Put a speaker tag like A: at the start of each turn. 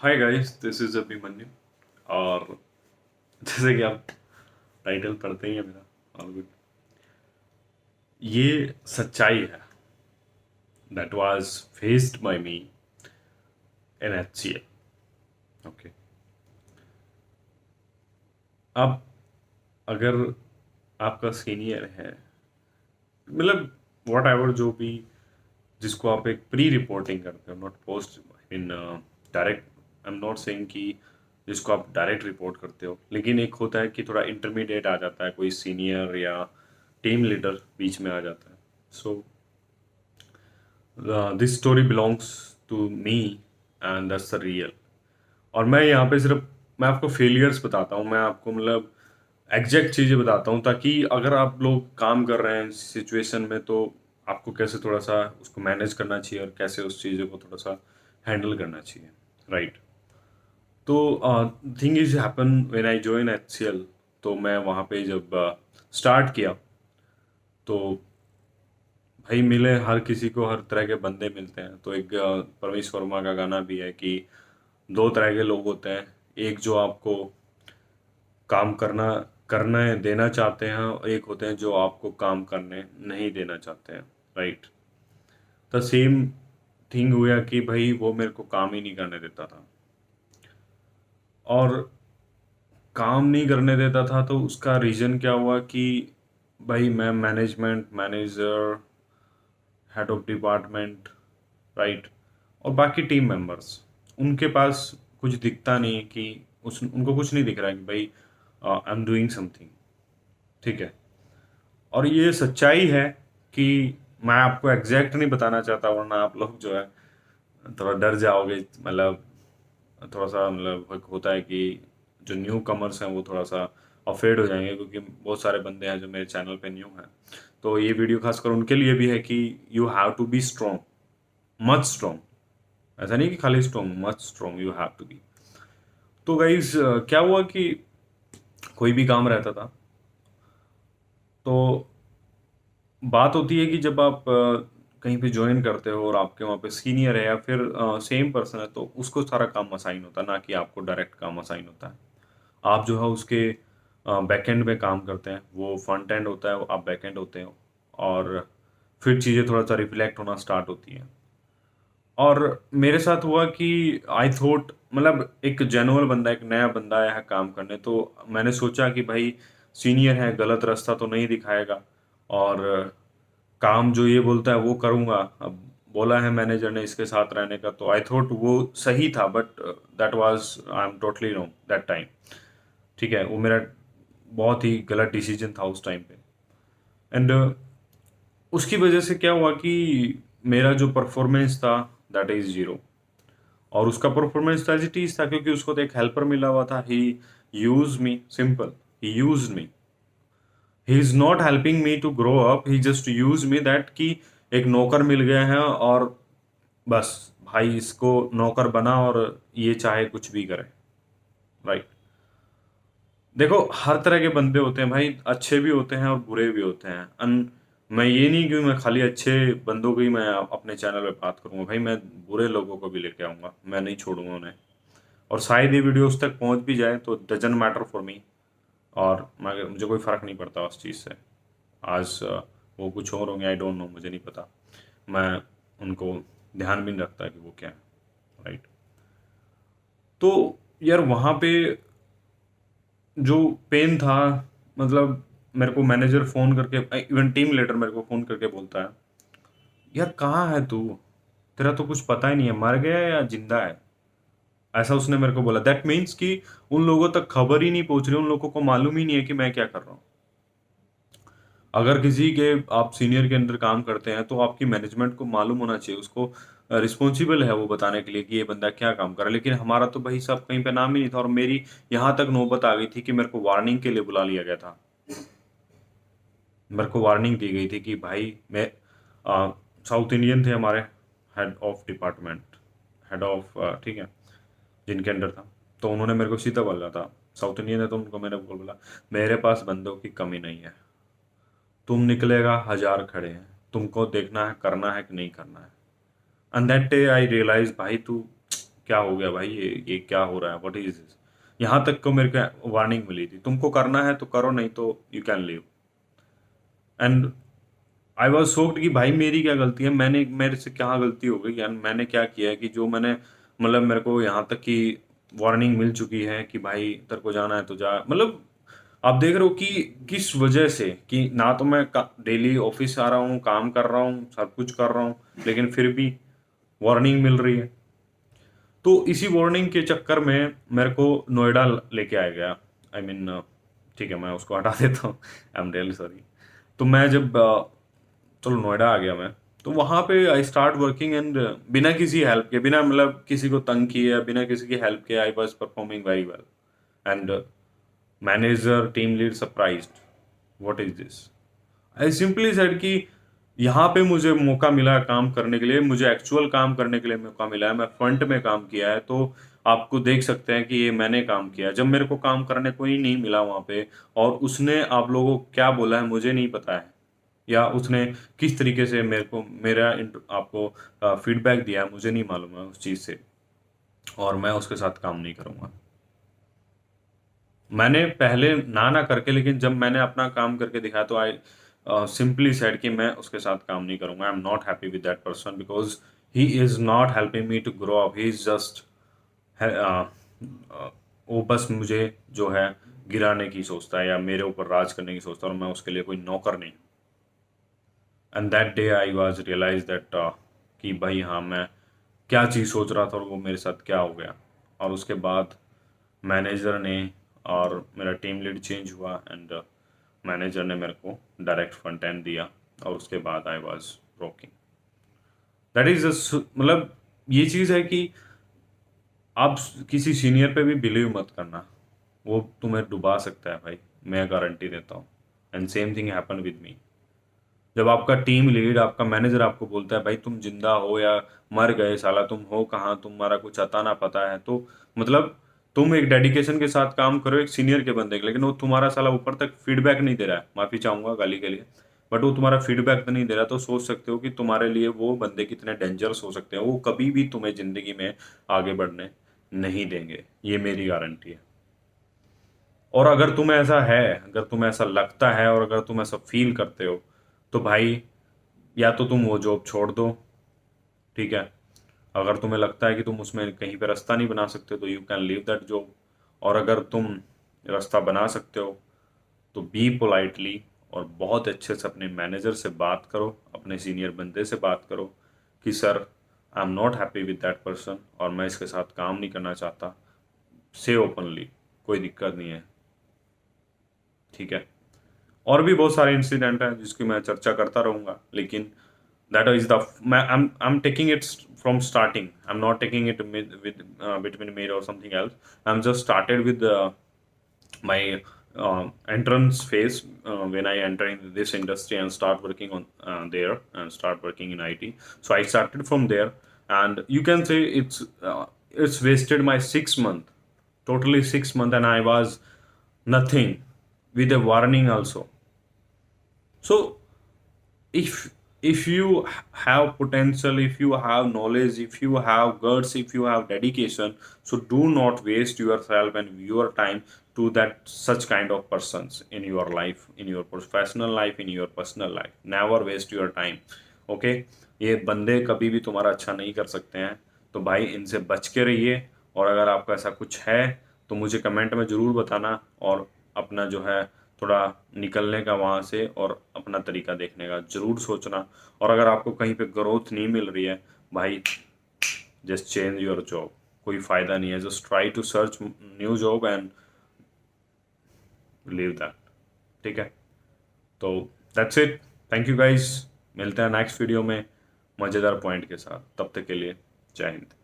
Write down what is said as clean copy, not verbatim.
A: Hi guys, this is Abhimanyu. और जैसे कि आप टाइटल पढ़ते ही हैं मेरा, ऑल गुड। ये सच्चाई है that was faced by me in HCL। Okay. अब अगर आपका सीनियर है, मतलब वॉट एवर जो भी, जिसको आप एक प्री रिपोर्टिंग करते हो, not post in direct. I am not saying कि जिसको आप डायरेक्ट रिपोर्ट करते हो, लेकिन एक होता है कि थोड़ा इंटरमीडिएट आ जाता है, कोई सीनियर या टीम लीडर बीच में आ जाता है। So this story belongs to me and that's the real. और मैं यहाँ पे सिर्फ मैं आपको फेलियर्स बताता हूँ, मैं आपको मतलब एग्जैक्ट चीज़ें बताता हूँ, ताकि अगर आप लोग काम कर रहे हैं सिचुएशन में, तो आपको कैसे थोड़ा सा उसको मैनेज करना चाहिए और कैसे उस चीज़ों को थोड़ा सा हैंडल करना चाहिए, राइट। तो thing is happen when I join HCL। तो मैं वहाँ पे जब स्टार्ट किया, तो भाई मिले हर किसी को, हर तरह के बंदे मिलते हैं। तो एक परवेश वर्मा का गाना भी है कि दो तरह के लोग होते हैं, एक जो आपको काम करने देना चाहते हैं, और एक होते हैं जो आपको काम करने नहीं देना चाहते हैं, राइट। द सेम थिंग हुआ कि भाई वो मेरे को काम ही नहीं करने देता था, और काम नहीं करने देता था तो उसका रीज़न क्या हुआ कि भाई मैं management manager, head of department, right, और बाकी टीम मेंबर्स, उनके पास कुछ दिखता नहीं कि उस उनको कुछ नहीं दिख रहा है कि भाई आई एम डूइंग समथिंग, ठीक है। और ये सच्चाई है कि मैं आपको एग्जैक्ट नहीं बताना चाहता, वरना आप लोग जो है थोड़ा डर जाओगे। मतलब थोड़ा सा मतलब एक होता है कि जो न्यू कमर्स हैं वो थोड़ा सा अफेड हो जाएंगे, क्योंकि बहुत सारे बंदे हैं जो मेरे चैनल पे न्यू हैं। तो ये वीडियो खासकर उनके लिए भी है कि you have to be strong, much strong. ऐसा नहीं कि खाली strong, much strong you have to be. तो गाइज क्या हुआ कि कोई भी काम रहता था, तो बात होती है कि जब आप कहीं पे ज्वाइन करते हो और आपके वहाँ पे सीनियर है या फिर सेम पर्सन है, तो उसको सारा काम असाइन होता है, ना कि आपको डायरेक्ट काम असाइन होता है। आप जो है उसके बैक एंड में काम करते हैं, वो फ्रंट एंड होता है, आप बैक एंड होते हो। और फिर चीज़ें थोड़ा सा रिफ्लेक्ट होना स्टार्ट होती हैं। और मेरे साथ हुआ कि आई थॉट, मतलब एक जेन्युइन बंदा, एक नया बंदा आया है काम करने, तो मैंने सोचा कि भाई सीनियर है, गलत रास्ता तो नहीं दिखाएगा, और काम जो ये बोलता है वो करूँगा। अब बोला है मैनेजर ने इसके साथ रहने का, तो आई थॉट वो सही था, but that was I am totally wrong that time. ठीक है, वो मेरा बहुत ही गलत डिसीजन था उस टाइम पे। एंड उसकी वजह से क्या हुआ कि मेरा जो परफॉर्मेंस था दैट इज़ ज़ीरो। और उसका परफॉर्मेंस एज इट इज था, क्योंकि उसको तो एक हेल्पर मिला हुआ था। He use me, simple, he use me. He is not helping me to grow up, he just use me that कि एक नौकर मिल गया है, और बस भाई इसको नौकर बना और ये चाहे कुछ भी करे, राइट। देखो हर तरह के बंदे होते हैं भाई, अच्छे भी होते हैं और बुरे भी होते हैं। मैं ये नहीं कि मैं खाली अच्छे बंदों की मैं अपने चैनल पे बात करूंगा, भाई मैं बुरे लोगों को भी लेके आऊंगा, मैं नहीं छोड़ूंगा उन्हें। और शायद ये वीडियो उस तक पहुंच भी जाए तो डजन मैटर फॉर मी। और मगर मुझे कोई फ़र्क नहीं पड़ता उस चीज़ से। आज वो कुछ और होंगे, आई डोंट नो, मुझे नहीं पता। मैं उनको ध्यान भी नहीं रखता कि वो क्या है, राइट। तो यार वहाँ पे जो पेन था, मतलब मेरे को मैनेजर फ़ोन करके, इवन टीम लीडर मेरे को फ़ोन करके बोलता है, यार कहाँ है तू, तेरा तो कुछ पता ही नहीं है, मर गया है या जिंदा है। ऐसा उसने मेरे को बोला। दैट मीन्स कि उन लोगों तक खबर ही नहीं पहुंच रही, उन लोगों को मालूम ही नहीं है कि मैं क्या कर रहा हूँ। अगर किसी के आप सीनियर के अंडर काम करते हैं, तो आपकी मैनेजमेंट को मालूम होना चाहिए, उसको रिस्पॉन्सिबल है वो बताने के लिए कि ये बंदा क्या काम कर रहा है। लेकिन हमारा तो भाई साहब कहीं पे नाम ही नहीं था, और मेरी यहाँ तक नौबत आ गई थी कि मेरे को वार्निंग के लिए बुला लिया गया था। मेरे को वार्निंग दी गई थी कि भाई मैं साउथ इंडियन थे हमारे head of department, head of, ठीक है, जिनके अंडर था। तो उन्होंने मेरे को सीधा बोला था, साउथ इंडियन है तो उनको मैंने बोला, मेरे पास बंदों की कमी नहीं है, तुम निकलेगा हजार खड़े हैं, तुमको देखना है करना है कि नहीं करना है। And that day I realize, भाई तू क्या हो गया भाई, ये क्या हो रहा है, व्हाट इज दिस। यहाँ तक को मेरे को वार्निंग मिली थी, तुमको करना है तो करो, नहीं तो you can leave. And I was shocked कि भाई मेरी क्या गलती है, मैंने मेरे से क्या गलती हो गई यार, मैंने क्या किया है कि जो मैंने मतलब मेरे को यहाँ तक कि वार्निंग मिल चुकी है कि भाई तेरे को जाना है तो जा। मतलब आप देख रहे हो कि किस वजह से, कि ना तो मैं डेली ऑफिस आ रहा हूँ, काम कर रहा हूँ, सब कुछ कर रहा हूँ, लेकिन फिर भी वार्निंग मिल रही है। तो इसी वार्निंग के चक्कर में मेरे को नोएडा लेके आया गया। आई I मीन ठीक है, मैं उसको हटा देता हूँ, आई एम रियली सॉरी। तो मैं जब चलो नोएडा आ गया मैं, तो वहाँ पे आई स्टार्ट वर्किंग एंड बिना किसी हेल्प के, बिना मतलब किसी को तंग किए, बिना किसी की हेल्प के, I was performing very well. And manager team lead surprised, what is this. I simply said कि यहाँ पे मुझे मौका मिला है काम करने के लिए, मुझे एक्चुअल काम करने के लिए मौका मिला है, मैं फ्रंट में काम किया है, तो आपको देख सकते हैं कि ये मैंने काम किया है। जब मेरे को काम करने को ही नहीं मिला वहाँ पे, और उसने आप लोगों को क्या बोला है मुझे नहीं पता है, या उसने किस तरीके से मेरे को आपको फीडबैक दिया है मुझे नहीं मालूम है उस चीज़ से, और मैं उसके साथ काम नहीं करूँगा। मैंने पहले ना ना करके, लेकिन जब मैंने अपना काम करके दिखाया तो आई सिंपली सेड कि मैं उसके साथ काम नहीं करूंगा। I am not happy with that person because he is not helping me to grow up, he is just वो बस मुझे जो है गिराने की सोचता है या मेरे ऊपर राज करने की सोचता है, और मैं उसके लिए कोई नौकर नहीं। And that day I was realize that कि भाई हाँ, मैं क्या चीज़ सोच रहा था और वो मेरे साथ क्या हो गया। और उसके बाद मैनेजर ने, और मेरा टीम लीड चेंज हुआ, एंड मैनेजर ने मेरे को डायरेक्ट फ्रंट एंड दिया, और उसके बाद I was working. That is मतलब ये चीज़ है कि आप किसी सीनियर पे भी बिलीव मत करना, वो तुम्हें डुबा सकता है भाई, मैं गारंटी देता हूँ। And same thing happen with me. जब आपका टीम लीड, आपका मैनेजर आपको बोलता है भाई तुम जिंदा हो या मर गए, साला तुम हो कहाँ, तुम्हारा कुछ अता ना पता है, तो मतलब तुम एक डेडिकेशन के साथ काम करो एक सीनियर के बंदे के, लेकिन वो तुम्हारा साला ऊपर तक फीडबैक नहीं दे रहा है, माफी चाहूंगा गाली के लिए, बट वो तुम्हारा फीडबैक तो नहीं दे रहा, तो सोच सकते हो कि तुम्हारे लिए वो बंदे कितने डेंजरस हो सकते हैं। वो कभी भी तुम्हें जिंदगी में आगे बढ़ने नहीं देंगे, ये मेरी गारंटी है। और अगर तुम्हें ऐसा है, अगर तुम्हें ऐसा लगता है, और अगर तुम ऐसा फील करते हो, तो भाई या तो तुम वो जॉब छोड़ दो, ठीक है। अगर तुम्हें लगता है कि तुम उसमें कहीं पे रास्ता नहीं बना सकते तो you can leave that job. और अगर तुम रास्ता बना सकते हो तो बी पोलाइटली और बहुत अच्छे से अपने मैनेजर से बात करो, अपने सीनियर बंदे से बात करो कि sir I am not happy with that person और मैं इसके साथ काम नहीं करना चाहता। से ओपनली, कोई दिक्कत नहीं है, ठीक है। और भी बहुत सारे इंसिडेंट हैं जिसकी मैं चर्चा करता रहूंगा, लेकिन that is the मैं I'm taking it from starting. I'm not taking it with between me or something else. I'm just started with my entrance phase when I enter in this industry and start working on there and start working in IT. So I started from there, and you can say it's wasted my 6 month, totally 6 month, and I was nothing with a warning also. So if you have potential, if you have knowledge, if you have guts, if you have dedication, so do not waste yourself and your time to that such kind of persons in your life, in your professional life, in your personal life. Never waste your time. Okay, ये बंदे कभी भी तुम्हारा अच्छा नहीं कर सकते हैं, तो भाई इनसे बच के रहिए। और अगर आपका ऐसा कुछ है तो मुझे कमेंट में ज़रूर बताना, और अपना जो है थोड़ा निकलने का वहाँ से और अपना तरीका देखने का ज़रूर सोचना। और अगर आपको कहीं पे ग्रोथ नहीं मिल रही है भाई, जस्ट चेंज योर जॉब, कोई फ़ायदा नहीं है, just try to search new job and leave that, ठीक है। तो that's it, thank you guys, मिलते हैं नेक्स्ट वीडियो में मज़ेदार पॉइंट के साथ, तब तक के लिए जय हिंद।